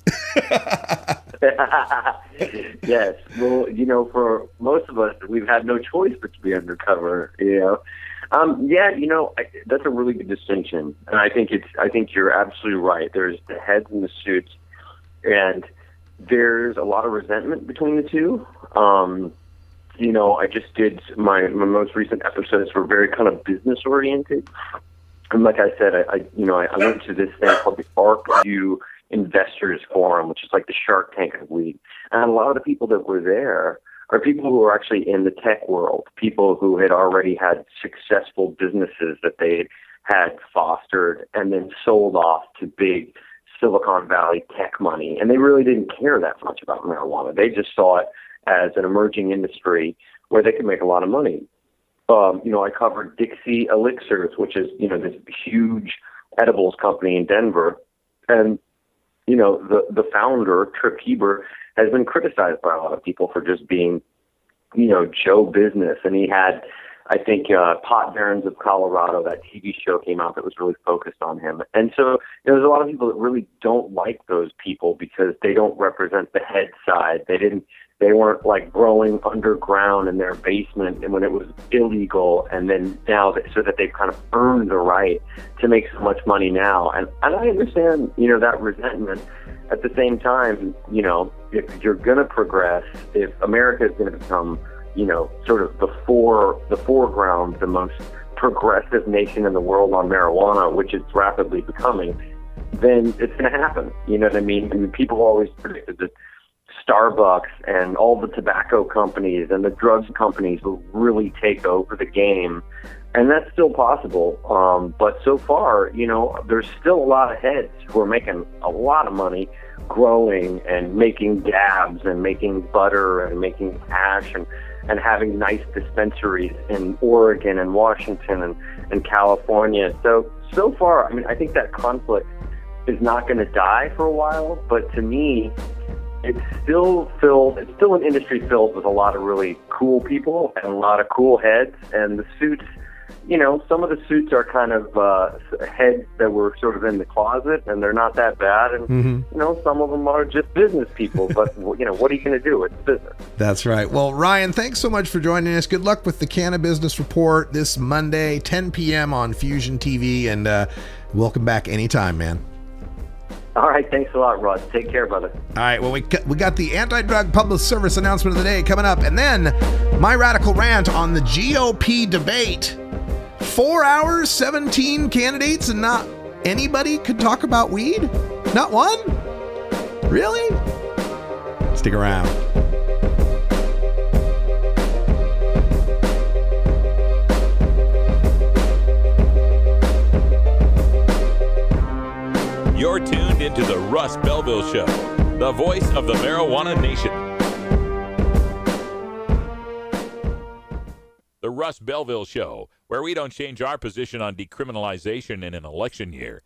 Speaker 12: Yes. Well, for most of us, we've had no choice but to be undercover. That's a really good distinction, and I think you're absolutely right. There's the heads and the suits, and there's a lot of resentment between the two. I just did my most recent episodes were very kind of business oriented. And like I said, I went to this thing called the ARC-U Investors Forum, which is like the Shark Tank of weed. And a lot of the people that were there are people who were actually in the tech world, people who had already had successful businesses that they had fostered and then sold off to big Silicon Valley tech money. And they really didn't care that much about marijuana. They just saw it as an emerging industry where they could make a lot of money. I covered Dixie Elixirs, which is, this huge edibles company in Denver. And, the founder, Trip Heber, has been criticized by a lot of people for just being, Joe business. And he had, I think, Pot Barons of Colorado, that TV show came out that was really focused on him. And so there's a lot of people that really don't like those people because they don't represent the head side. They weren't like growing underground in their basement and when it was illegal, and then now so that they've kind of earned the right to make so much money now. And I understand, that resentment. At the same time, if you're going to progress, if America is going to become, sort of the foreground, the most progressive nation in the world on marijuana, which it's rapidly becoming, then it's going to happen. You know what I mean? I mean, people always predicted that Starbucks and all the tobacco companies and the drugs companies will really take over the game. And that's still possible. But so far, there's still a lot of heads who are making a lot of money growing and making dabs and making butter and making hash and having nice dispensaries in Oregon and Washington and California. So far, I think that conflict is not going to die for a while, but to me, it's still an industry filled with a lot of really cool people and a lot of cool heads, and the suits, some of the suits are kind of heads that were sort of in the closet, and they're not that bad, and some of them are just business people, but what are you going to do? It's business.
Speaker 4: That's right. Well, Ryan, thanks so much for joining us. Good luck with the Cannabusiness Report this Monday, 10 p.m. on Fusion TV, and welcome back anytime, man.
Speaker 12: All right, thanks a lot, Russ. Take care, brother.
Speaker 4: All right, well, we got the anti-drug public service announcement of the day coming up, and then my radical rant on the GOP debate. 4 hours, 17 candidates, and not anybody could talk about weed? Not one? Really? Stick around.
Speaker 2: You're tuned into the Russ Belville Show, the voice of the marijuana nation. The Russ Belville Show, where we don't change our position on decriminalization in an election year.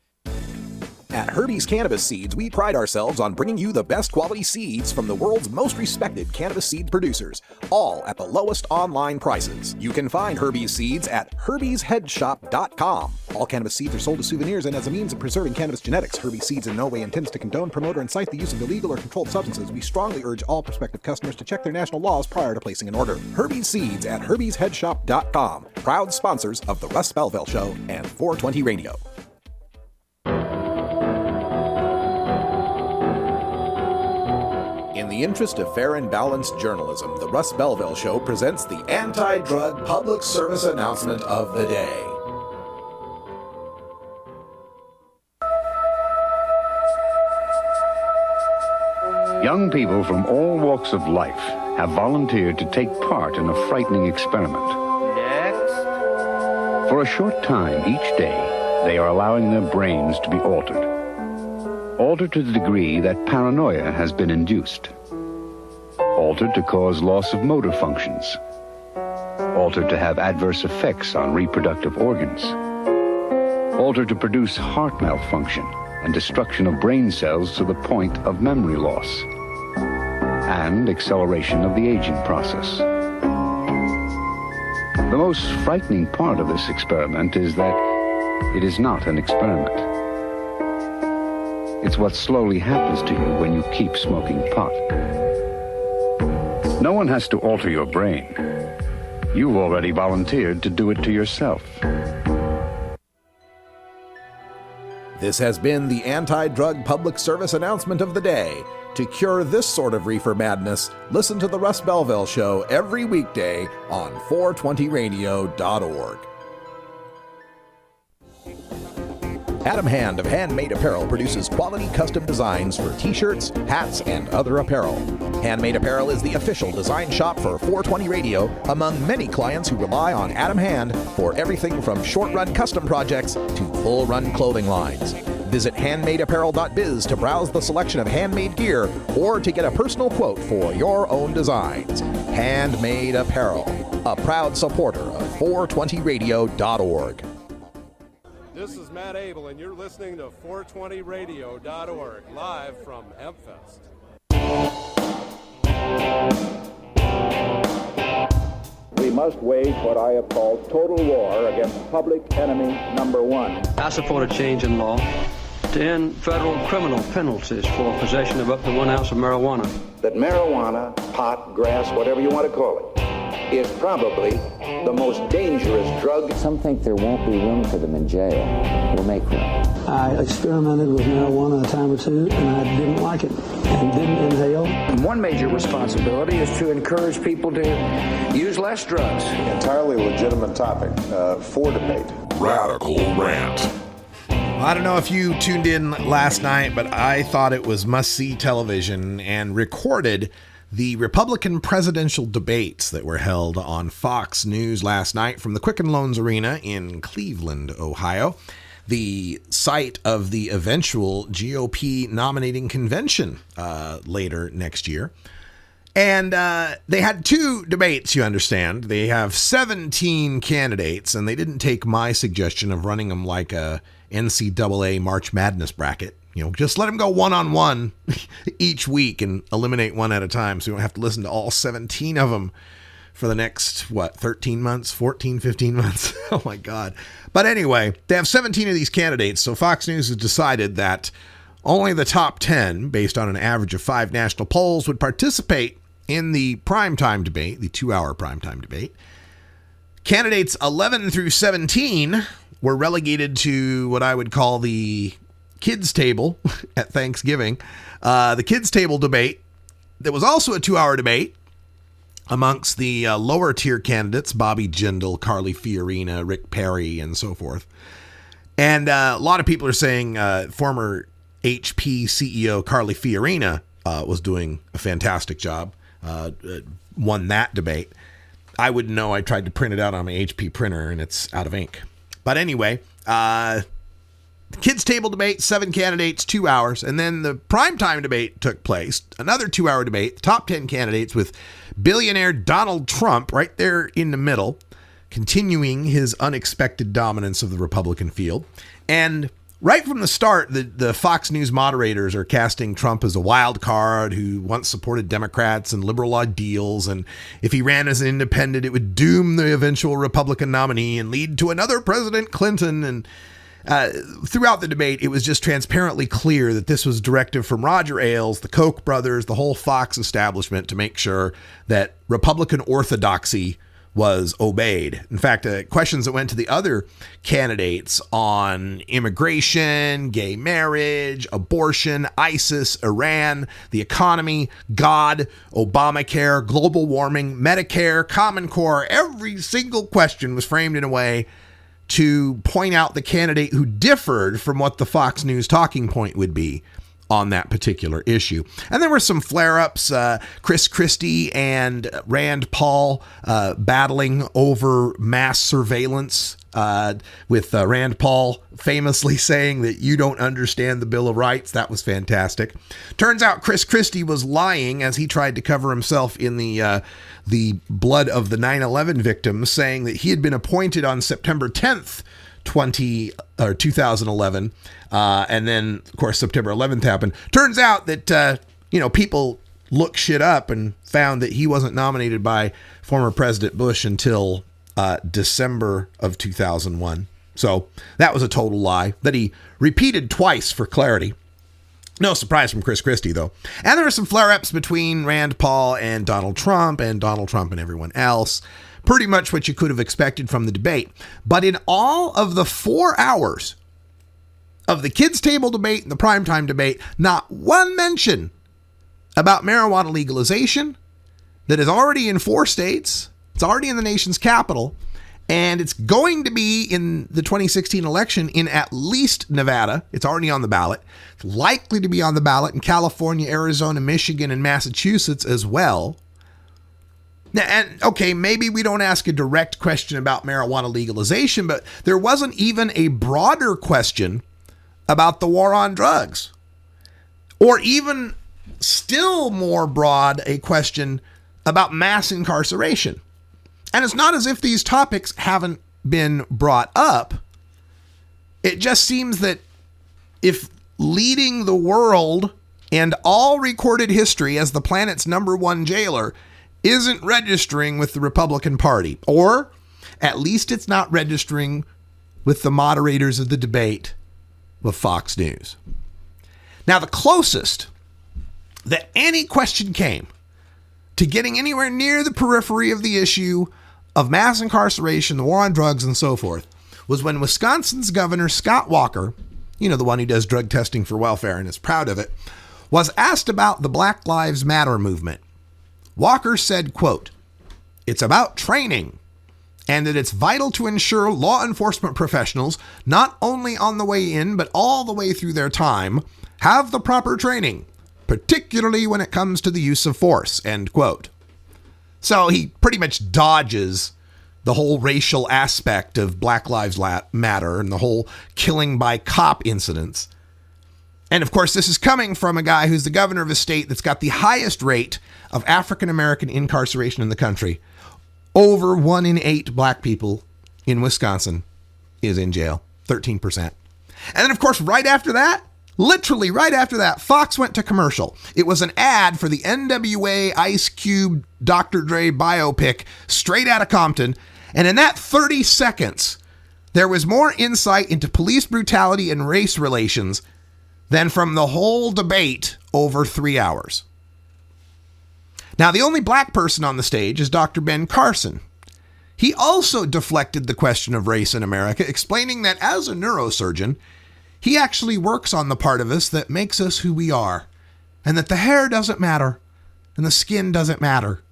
Speaker 9: At Herbie's Cannabis Seeds, we pride ourselves on bringing you the best quality seeds from the world's most respected cannabis seed producers, all at the lowest online prices. You can find Herbie's Seeds at herbiesheadshop.com. All cannabis seeds are sold as souvenirs and as a means of preserving cannabis genetics. Herbie's Seeds in no way intends to condone, promote, or incite the use of illegal or controlled substances. We strongly urge all prospective customers to check their national laws prior to placing an order. Herbie's Seeds at herbiesheadshop.com. Proud sponsors of the Russ Belville Show and 420 Radio. In the interest of fair and balanced journalism, the Russ Belville Show presents the anti-drug public service announcement of the day.
Speaker 13: Young people from all walks of life have volunteered to take part in a frightening experiment. Next. For a short time each day, they are allowing their brains to be altered. Altered to the degree that paranoia has been induced. Altered to cause loss of motor functions. Altered to have adverse effects on reproductive organs. Altered to produce heart malfunction and destruction of brain cells to the point of memory loss. And acceleration of the aging process. The most frightening part of this experiment is that it is not an experiment. It's what slowly happens to you when you keep smoking pot. No one has to alter your brain. You've already volunteered to do it to yourself.
Speaker 9: This has been the anti-drug public service announcement of the day. To cure this sort of reefer madness, listen to the Russ Belville Show every weekday on 420radio.org. Adam Hand of Handmade Apparel produces quality custom designs for t-shirts, hats, and other apparel. Handmade Apparel is the official design shop for 420 Radio among many clients who rely on Adam Hand for everything from short-run custom projects to full-run clothing lines. Visit handmadeapparel.biz to browse the selection of handmade gear or to get a personal quote for your own designs. Handmade Apparel, a proud supporter of 420radio.org.
Speaker 14: This is Matt Abel, and you're listening to 420radio.org, live from HempFest.
Speaker 15: We must wage what I have called total war against public enemy number one.
Speaker 16: I support a change in law to end federal criminal penalties for possession of up to 1 ounce of marijuana.
Speaker 15: That marijuana, pot, grass, whatever you want to call it, is probably the most dangerous drug.
Speaker 17: Some think there won't be room for them in jail. We'll make room.
Speaker 18: I experimented with marijuana a time or two, and I didn't like it and didn't inhale.
Speaker 19: And one major responsibility is to encourage people to use less drugs.
Speaker 20: Entirely legitimate topic for debate.
Speaker 4: Radical rant. I don't know if you tuned in last night, but I thought it was must-see television and recorded the Republican presidential debates that were held on Fox News last night from the Quicken Loans Arena in Cleveland, Ohio, the site of the eventual GOP nominating convention later next year. And they had two debates, you understand. They have 17 candidates, and they didn't take my suggestion of running them like a NCAA March Madness bracket. Just let them go one-on-one each week and eliminate one at a time so you don't have to listen to all 17 of them for the next, 13 months, 14, 15 months? Oh, my God. But anyway, they have 17 of these candidates, so Fox News has decided that only the top 10, based on an average of 5 national polls, would participate in the primetime debate, the 2-hour primetime debate. Candidates 11 through 17 were relegated to what I would call the kids' table at Thanksgiving. The kids' table debate, there was also a 2-hour debate amongst the lower tier candidates, Bobby Jindal, Carly Fiorina, Rick Perry, and so forth. And a lot of people are saying former HP CEO Carly Fiorina was doing a fantastic job, won that debate. I wouldn't know. I tried to print it out on my HP printer, and it's out of ink. But anyway, the kids' table debate, 7 candidates, 2 hours. And then the primetime debate took place, another 2-hour debate, the top 10 candidates with billionaire Donald Trump right there in the middle, continuing his unexpected dominance of the Republican field. And right from the start, the Fox News moderators are casting Trump as a wild card who once supported Democrats and liberal ideals. And if he ran as an independent, it would doom the eventual Republican nominee and lead to another President Clinton. And throughout the debate, it was just transparently clear that this was a directive from Roger Ailes, the Koch brothers, the whole Fox establishment to make sure that Republican orthodoxy was obeyed. In fact, questions that went to the other candidates on immigration, gay marriage, abortion, ISIS, Iran, the economy, God, Obamacare, global warming, Medicare, Common Core, every single question was framed in a way to point out the candidate who differed from what the Fox News talking point would be on that particular issue. And there were some flare-ups, Chris Christie and Rand Paul battling over mass surveillance, with Rand Paul famously saying that you don't understand the Bill of Rights. That was fantastic. Turns out Chris Christie was lying as he tried to cover himself in the blood of the 9/11 victims, saying that he had been appointed on September 10th, 2011, and then, of course, September 11th happened. Turns out that, people looked shit up and found that he wasn't nominated by former President Bush until December of 2001. So that was a total lie that he repeated twice for clarity. No surprise from Chris Christie, though. And there were some flare-ups between Rand Paul and Donald Trump and everyone else. Pretty much what you could have expected from the debate. But in all of the 4 hours of the kids' table debate and the primetime debate, not one mention about marijuana legalization that is already in 4 states. It's already in the nation's capital. And it's going to be in the 2016 election in at least Nevada. It's already on the ballot. It's likely to be on the ballot in California, Arizona, Michigan, and Massachusetts as well. Now, and okay, maybe we don't ask a direct question about marijuana legalization, but there wasn't even a broader question about the war on drugs. Or even still more broad, a question about mass incarceration. And it's not as if these topics haven't been brought up. It just seems that if leading the world and all recorded history as the planet's #1 jailer isn't registering with the Republican Party, or at least it's not registering with the moderators of the debate with Fox News. Now, the closest that any question came to getting anywhere near the periphery of the issue of mass incarceration, the war on drugs, and so forth, was when Wisconsin's Governor Scott Walker, the one who does drug testing for welfare and is proud of it, was asked about the Black Lives Matter movement. Walker said, quote, "It's about training, and that it's vital to ensure law enforcement professionals, not only on the way in, but all the way through their time, have the proper training, particularly when it comes to the use of force," end quote. So he pretty much dodges the whole racial aspect of Black Lives Matter and the whole killing by cop incidents. And of course, this is coming from a guy who's the governor of a state that's got the highest rate of African-American incarceration in the country. Over 1 in 8 black people in Wisconsin is in jail, 13%. And then, of course, right after that, Literally right after that, Fox went to commercial. It was an ad for the NWA Ice Cube Dr. Dre biopic, Straight Outta Compton. And in that 30 seconds, there was more insight into police brutality and race relations than from the whole debate over 3 hours. Now, the only black person on the stage is Dr. Ben Carson. He also deflected the question of race in America, explaining that as a neurosurgeon, he actually works on the part of us that makes us who we are, and that the hair doesn't matter, and the skin doesn't matter.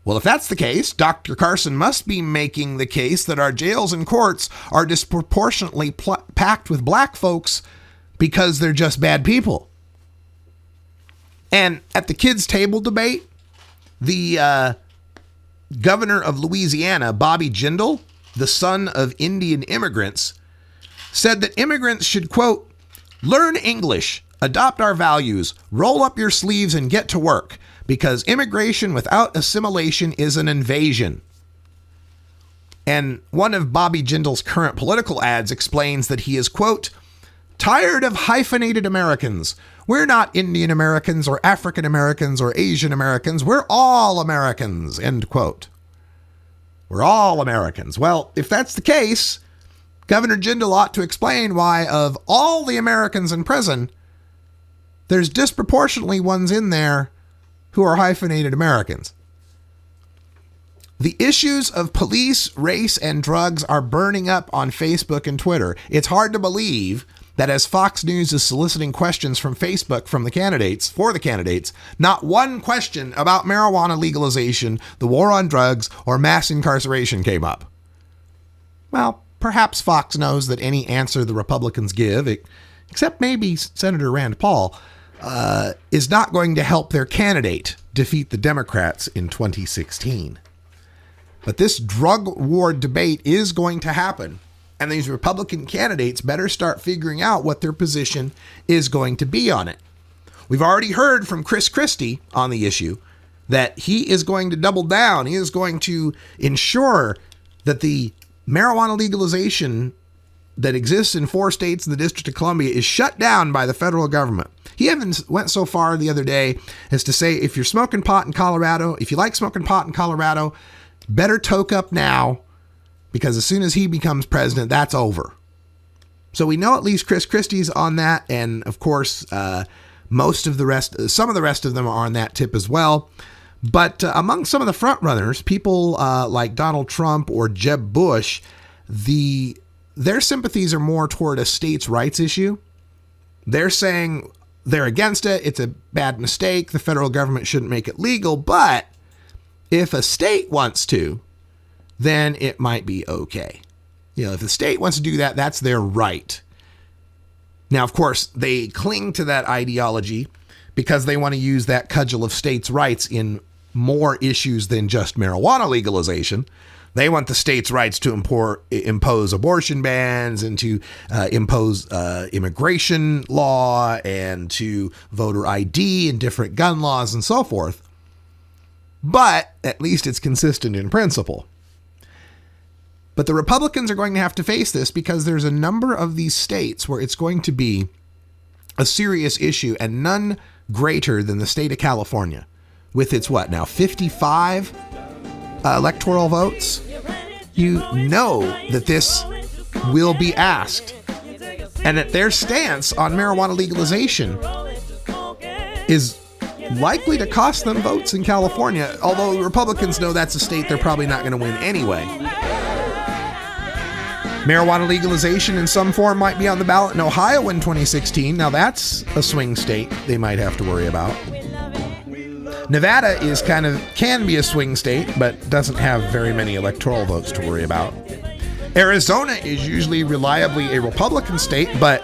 Speaker 4: Well, if that's the case, Dr. Carson must be making the case that our jails and courts are disproportionately packed with black folks because they're just bad people. And at the kids' table debate, the governor of Louisiana, Bobby Jindal, the son of Indian immigrants, said that immigrants should, quote, learn English, adopt our values, roll up your sleeves and get to work, because immigration without assimilation is an invasion. And one of Bobby Jindal's current political ads explains that he is, quote, tired of hyphenated Americans. We're not Indian Americans or African Americans or Asian Americans. We're all Americans, end quote. We're all Americans. Well, if that's the case, Governor Jindal ought to explain why of all the Americans in prison, there's disproportionately ones in there who are hyphenated Americans. The issues of police, race, and drugs are burning up on Facebook and Twitter. It's hard to believe that as Fox News is soliciting questions from Facebook for the candidates, not one question about marijuana legalization, the war on drugs, or mass incarceration came up. Well, perhaps Fox knows that any answer the Republicans give, except maybe Senator Rand Paul, is not going to help their candidate defeat the Democrats in 2016. But this drug war debate is going to happen, and these Republican candidates better start figuring out what their position is going to be on it. We've already heard from Chris Christie on the issue that he is going to double down. He is going to ensure that the marijuana legalization that exists in 4 states in the District of Columbia is shut down by the federal government. He even went so far the other day as to say, if you're smoking pot in Colorado, if you like smoking pot in Colorado, better toke up now, because as soon as he becomes president, that's over. So we know at least Chris Christie's on that, and of course, some of the rest of them are on that tip as well. But among some of the front runners, people like Donald Trump or Jeb Bush, their sympathies are more toward a states' rights issue. They're saying they're against it. It's a bad mistake. The federal government shouldn't make it legal. But if a state wants to, then it might be okay. If the state wants to do that, that's their right. Now, of course, they cling to that ideology because they want to use that cudgel of states' rights in more issues than just marijuana legalization. They want the states' rights to impose abortion bans and to impose immigration law and to voter ID and different gun laws and so forth. But at least it's consistent in principle. But the Republicans are going to have to face this because there's a number of these states where it's going to be a serious issue, and none greater than the state of California with its 55 electoral votes. You know that this will be asked, and that their stance on marijuana legalization is likely to cost them votes in California, although the Republicans know that's a state they're probably not going to win anyway. Marijuana legalization in some form might be on the ballot in Ohio in 2016. Now that's a swing state they might have to worry about. Nevada can be a swing state, but doesn't have very many electoral votes to worry about. Arizona is usually reliably a Republican state, but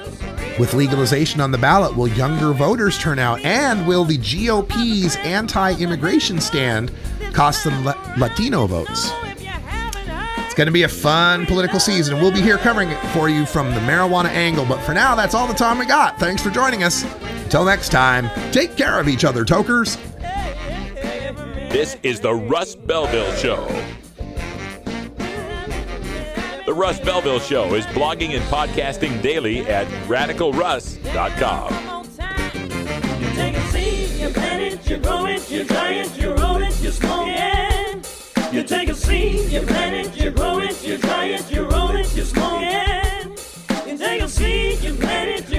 Speaker 4: with legalization on the ballot, will younger voters turn out? And will the GOP's anti-immigration stand cost them Latino votes? It's going to be a fun political season. We'll be here covering it for you from the marijuana angle. But for now, that's all the time we got. Thanks for joining us. Until next time, take care of each other, tokers.
Speaker 2: This is the Russ Belville Show. The Russ Belville Show is blogging and podcasting daily at radicalruss.com.
Speaker 1: You take a seed, you plant it, you grow it, you dry it, you roll it, you smoke it. You take a seed, you plant it, you grow it, you dry it, you roll it, you smoke it. You take a seed, you plant it,